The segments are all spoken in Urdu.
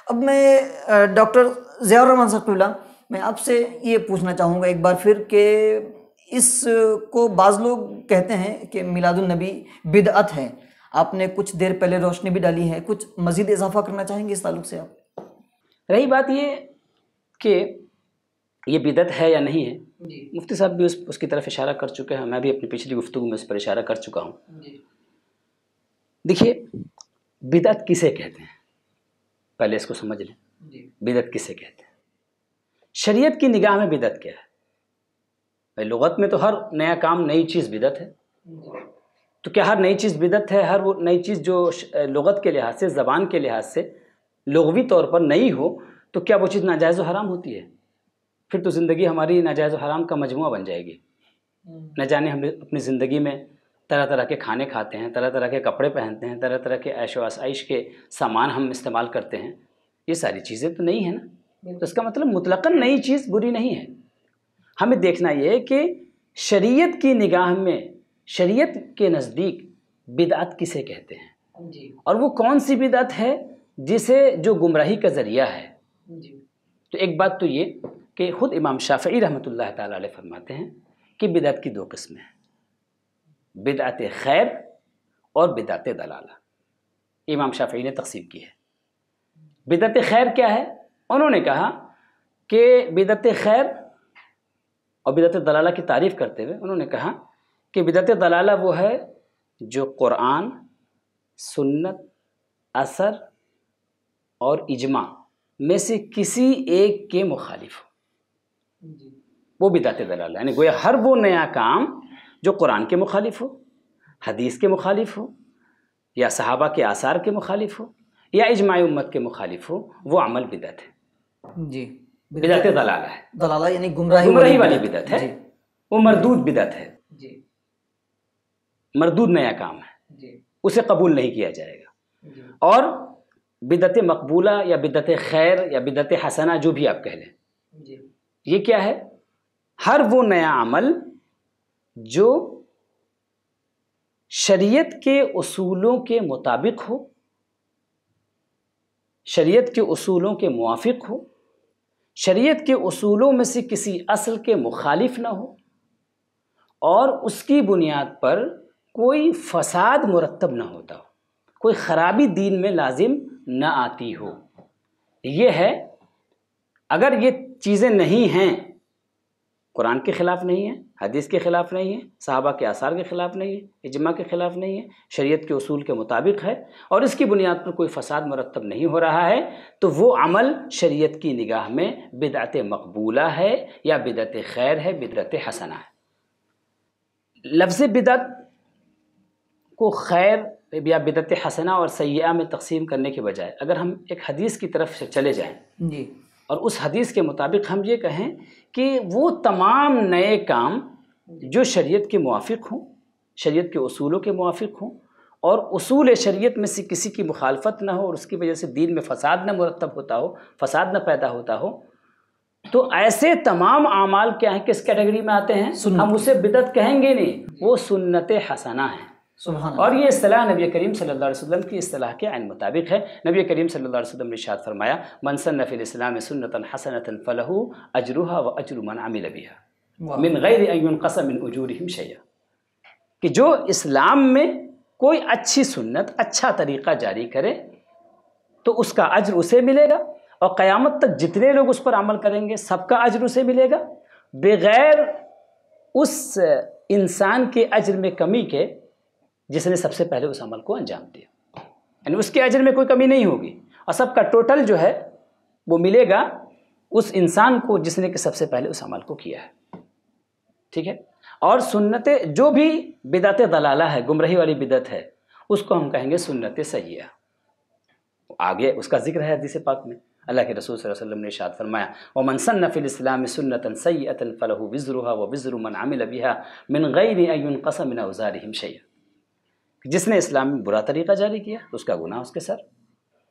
اب میں ڈاکٹر ضیاء الرحمن ثقفی اللہ، میں آپ سے یہ پوچھنا چاہوں گا ایک بار پھر کہ اس کو بعض لوگ کہتے ہیں کہ میلاد النبی بدعت ہے، آپ نے کچھ دیر پہلے روشنی بھی ڈالی ہے، کچھ مزید اضافہ کرنا چاہیں گے اس تعلق سے آپ؟ رہی بات یہ کہ یہ بدعت ہے یا نہیں ہے، مفتی صاحب بھی اس کی طرف اشارہ کر چکے ہیں، میں بھی اپنی پچھلی گفتگو میں اس پر اشارہ کر چکا ہوں۔ دیکھیے بدعت کسے کہتے ہیں، پہلے اس کو سمجھ لیں، بدعت کسے کہتے ہیں۔ شریعت کی نگاہ میں بدعت کیا ہے؟ لغت میں تو ہر نیا کام نئی چیز بدعت ہے، تو کیا ہر نئی چیز بدعت ہے؟ ہر وہ نئی چیز جو لغت کے لحاظ سے، زبان کے لحاظ سے لغوی طور پر نئی ہو تو کیا وہ چیز ناجائز و حرام ہوتی ہے؟ پھر تو زندگی ہماری ناجائز و حرام کا مجموعہ بن جائے گی۔ نہ جانے ہم اپنی زندگی میں طرح طرح کے کھانے کھاتے ہیں، طرح طرح کے کپڑے پہنتے ہیں، طرح طرح کے عیش و آسائش کے سامان ہم استعمال کرتے ہیں، یہ ساری چیزیں تو نہیں ہیں نا، تو اس کا مطلب مطلقاً نئی چیز بری نہیں ہے۔ ہمیں دیکھنا یہ ہے کہ شریعت کی نگاہ میں، شریعت کے نزدیک بدعت کسے کہتے ہیں، اور وہ کون سی بدعت ہے جسے جو گمراہی کا ذریعہ ہے۔ تو ایک بات تو یہ کہ خود امام شافعی رحمۃ اللہ تعالیٰ علیہ فرماتے ہیں کہ بدعت کی دو قسمیں ہیں، بدعت خیر اور بدعت دلالہ۔ امام شافعی نے تقسیم کی ہے۔ بدعت خیر کیا ہے؟ انہوں نے کہا کہ بدعت خیر اور بدعت دلالہ کی تعریف کرتے ہوئے انہوں نے کہا کہ بدعت دلالہ وہ ہے جو قرآن، سنت، اثر اور اجماع میں سے کسی ایک کے مخالف ہو، وہ بدعت دلالہ، یعنی گویا ہر وہ نیا کام جو قرآن کے مخالف ہو، حدیث کے مخالف ہو، یا صحابہ کے آثار کے مخالف ہو، یا اجماع امت کے مخالف ہو، وہ عمل بدعت ہے، جی، بدعت دلالہ ہے۔ دلالہ یعنی گمراہی والی بدعت ہے، وہ مردود بدعت ہے، مردود نیا کام ہے، اسے قبول نہیں کیا جائے گا۔ اور بدعت مقبولہ یا بدعت خیر یا بدعت حسنہ جو بھی آپ کہہ لیں، یہ کیا ہے؟ ہر وہ نیا عمل جو شریعت کے اصولوں کے مطابق ہو، شریعت کے اصولوں کے موافق ہو، شریعت کے اصولوں میں سے کسی اصل کے مخالف نہ ہو، اور اس کی بنیاد پر کوئی فساد مرتب نہ ہوتا ہو، کوئی خرابی دین میں لازم نہ آتی ہو۔ یہ ہے، اگر یہ چیزیں نہیں ہیں، قرآن کے خلاف نہیں ہیں، حدیث کے خلاف نہیں ہیں، صحابہ کے آثار کے خلاف نہیں ہے، اجماع کے خلاف نہیں ہے، شریعت کے اصول کے مطابق ہے، اور اس کی بنیاد پر کوئی فساد مرتب نہیں ہو رہا ہے، تو وہ عمل شریعت کی نگاہ میں بدعت مقبولہ ہے یا بدعت خیر ہے، بدعت حسنہ ہے۔ لفظ بدعت کو خیر یا بدعت حسنہ اور سیئہ میں تقسیم کرنے کے بجائے اگر ہم ایک حدیث کی طرف سے چلے جائیں اور اس حدیث کے مطابق ہم یہ کہیں کہ وہ تمام نئے کام جو شریعت کے موافق ہوں، شریعت کے اصولوں کے موافق ہوں، اور اصول شریعت میں سے کسی کی مخالفت نہ ہو، اور اس کی وجہ سے دین میں فساد نہ مرتب ہوتا ہو، فساد نہ پیدا ہوتا ہو، تو ایسے تمام اعمال کیا ہیں، کس کیٹیگری میں آتے ہیں؟ ہم اسے بدعت کہیں گے نہیں، وہ سنت حسنہ ہیں۔ اور یہ اصطلاح نبی کریم صلی اللہ علیہ وسلم کی اصطلاح کے عین مطابق ہے۔ نبی کریم صلی اللہ علیہ وسلم نے ارشاد فرمایا، من سن فی الاسلام سنتا حسنۃ فلہ اجرها واجر من عمل بها من غیر ان ينقص من اجورهم شیئا، کہ جو اسلام میں کوئی اچھی سنت، اچھا طریقہ جاری کرے تو اس کا اجر اسے ملے گا، اور قیامت تک جتنے لوگ اس پر عمل کریں گے سب کا اجر اسے ملے گا، بغیر اس انسان کے اجر میں کمی کے جس نے سب سے پہلے اس عمل کو انجام دیا، یعنی اس کے اجر میں کوئی کمی نہیں ہوگی، اور سب کا ٹوٹل جو ہے وہ ملے گا اس انسان کو جس نے کہ سب سے پہلے اس عمل کو کیا ہے۔ ٹھیک ہے؟ اور سنت جو بھی بدعت دلالہ ہے، گمراہی والی بدعت ہے، اس کو ہم کہیں گے سنت سیئہ۔ آگے اس کا ذکر ہے حدیث پاک میں، اللہ کے رسول صلی اللہ علیہ وسلم نے ارشاد فرمایا، وَمَن سَنَّ فِي الْإِسْلَامِ سُنَّةً سَيِّئَةً فَلَهُ وِزْرُهَا وَوِزْرُ مَنْ عَمِلَ بِهَا مِنْ غَيْرِ أَن يُنْقَصَ مِنْ أَوْزَارِهِمْ شَيْئًا، جس نے اسلام میں برا طریقہ جاری کیا اس کا گناہ اس کے سر،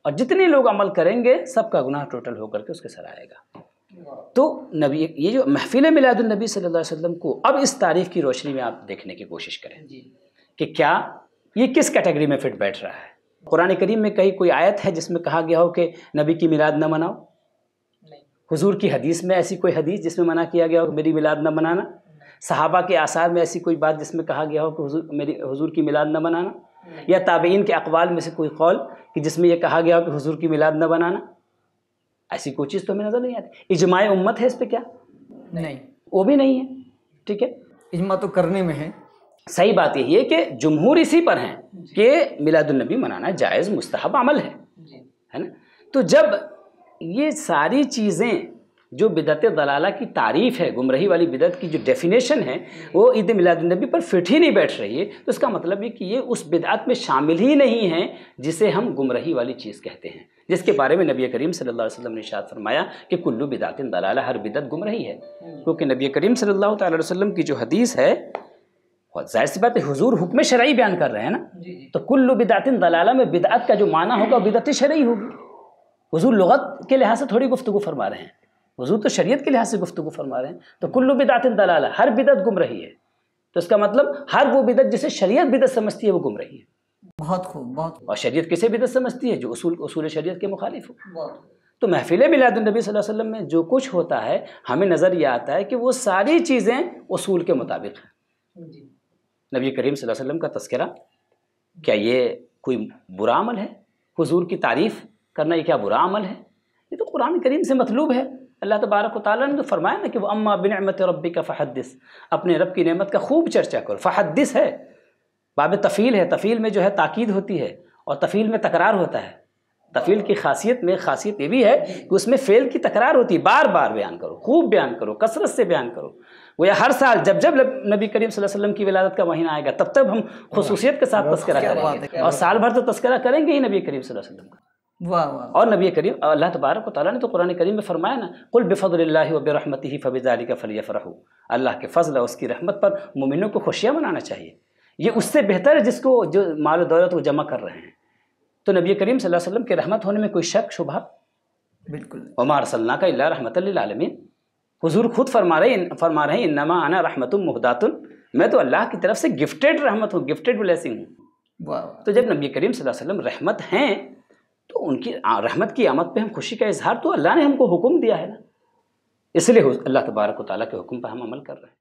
اور جتنے لوگ عمل کریں گے سب کا گناہ ٹوٹل ہو کر کے اس کے سر آئے گا۔ تو نبی، یہ جو محفل میلاد النبی صلی اللہ علیہ وسلم کو اب اس تاریخ کی روشنی میں آپ دیکھنے کی کوشش کریں کہ کیا یہ کس کیٹیگری میں فٹ بیٹھ رہا ہے۔ قرآن کریم میں کہیں کوئی آیت ہے جس میں کہا گیا ہو کہ نبی کی میلاد نہ مناؤ؟ حضور کی حدیث میں ایسی کوئی حدیث جس میں منع کیا گیا ہو کہ میری میلاد نہ منانا؟ صحابہ کے آثار میں ایسی کوئی بات جس میں کہا گیا ہو کہ حضور کی میلاد نہ منانا؟ یا تابعین کے اقوال میں سے کوئی قول کہ جس میں یہ کہا گیا ہو کہ حضور کی میلاد نہ بنانا؟ ایسی کوئی چیز تو ہمیں نظر نہیں آتی۔ اجماع امت ہے اس پہ کیا؟ نہیں، وہ بھی نہیں ہے، ٹھیک ہے؟ اجماع تو کرنے میں ہے۔ صحیح بات یہی ہے کہ جمہور اسی پر ہیں کہ میلاد النبی منانا جائز مستحب عمل ہے نا؟ تو جب یہ ساری چیزیں جو بدعت ضلالہ کی تعریف ہے، گمراہی والی بدعت کی جو ڈیفینیشن ہے، وہ عید میلاد النبی پر فٹ ہی نہیں بیٹھ رہی ہے، تو اس کا مطلب یہ کہ یہ اس بدعت میں شامل ہی نہیں ہے جسے ہم گمراہی والی چیز کہتے ہیں، جس کے بارے میں نبی کریم صلی اللہ علیہ وسلم نے ارشاد فرمایا کہ کل بدعت ضلالہ، ہر بدعت گمراہی ہے۔ کیونکہ نبی کریم صلی اللہ تعالی علیہ وسلم کی جو حدیث ہے، ظاہر سی بات ہے حضور حکم شرعی بیان کر رہے ہیں نا، تو کل بدعت ضلالہ میں بدعت کا جو معنی ہوگا بدعت شرعی ہوگی۔ حضور لغت کے لحاظ سے تھوڑی گفتگو فرما رہے ہیں، حضور تو شریعت کے لحاظ سے گفتگو فرما رہے ہیں۔ تو کل بدعت ضلالہ، ہر بدعت گمراہی ہے، تو اس کا مطلب ہر وہ بدعت جسے شریعت بدعت سمجھتی ہے وہ گمراہی ہے۔ بہت خوب، بہت خوب۔ اور شریعت کسے بدعت سمجھتی ہے؟ جو اصول شریعت کے مخالف ہو۔ تو محفل میلاد النبی صلی اللہ علیہ وسلم میں جو کچھ ہوتا ہے، ہمیں نظر یہ آتا ہے کہ وہ ساری چیزیں اصول کے مطابق ہیں۔ نبی کریم صلی اللہ علیہ وسلم کا تذکرہ، کیا یہ کوئی برا عمل ہے؟ حضور کی تعریف کرنا یہ کیا برا عمل ہے؟ یہ تو قرآن کریم سے مطلوب ہے۔ اللہ تبارک و تعالیٰ نے تو فرمایا نا کہ وہ اما بنعمت ربک فحدث، اپنے رب کی نعمت کا خوب چرچا کرو۔ فحدث ہے، باب تفعیل ہے، تفعیل میں جو ہے تاکید ہوتی ہے اور تفعیل میں تکرار ہوتا ہے۔ تفعیل کی خاصیت یہ بھی ہے کہ اس میں فعل کی تکرار ہوتی ہے، بار بار بیان کرو، خوب بیان کرو، کثرت سے بیان کرو۔ وہ ہر سال جب نبی کریم صلی اللہ علیہ وسلم کی ولادت کا مہینہ آئے گا تب ہم خصوصیت کے ساتھ تذکرہ کریں گے، اور سال بھر تو تذکرہ کریں گے ہی نبی کریم صلی اللہ علیہ وسلم کا۔ واہ واہ۔ اور نبی کریم اللہ تبارک و تعالیٰ نے تو قرآن کریم میں فرمایا نا، قل بفضل اللہ وبرحمتہ فبذلک فلیفرحوا، اللہ کے فضل اور اس کی رحمت پر مومنوں کو خوشیاں منانا چاہیے، یہ اس سے بہتر ہے جس کو جو مال و دولت وہ جمع کر رہے ہیں۔ تو نبی کریم صلی اللہ علیہ وسلم کے رحمت ہونے میں کوئی شک شبہ بالکل۔ وما ارسلناک الا رحمۃ للعالمین، حضور خود فرما رہے ہیں انما انا رحمت مہدات، میں تو اللہ کی طرف سے گفٹیڈ رحمت ہوں، گفٹیڈ بلیسنگ ہوں۔ واہ۔ تو جب نبی کریم صلی اللہ علیہ وسلم رحمت ہیں تو ان کی رحمت کی آمد پہ ہم خوشی کا اظہار تو اللہ نے ہم کو حکم دیا ہے نا، اس لیے اللہ تبارک و تعالیٰ کے حکم پر ہم عمل کر رہے ہیں۔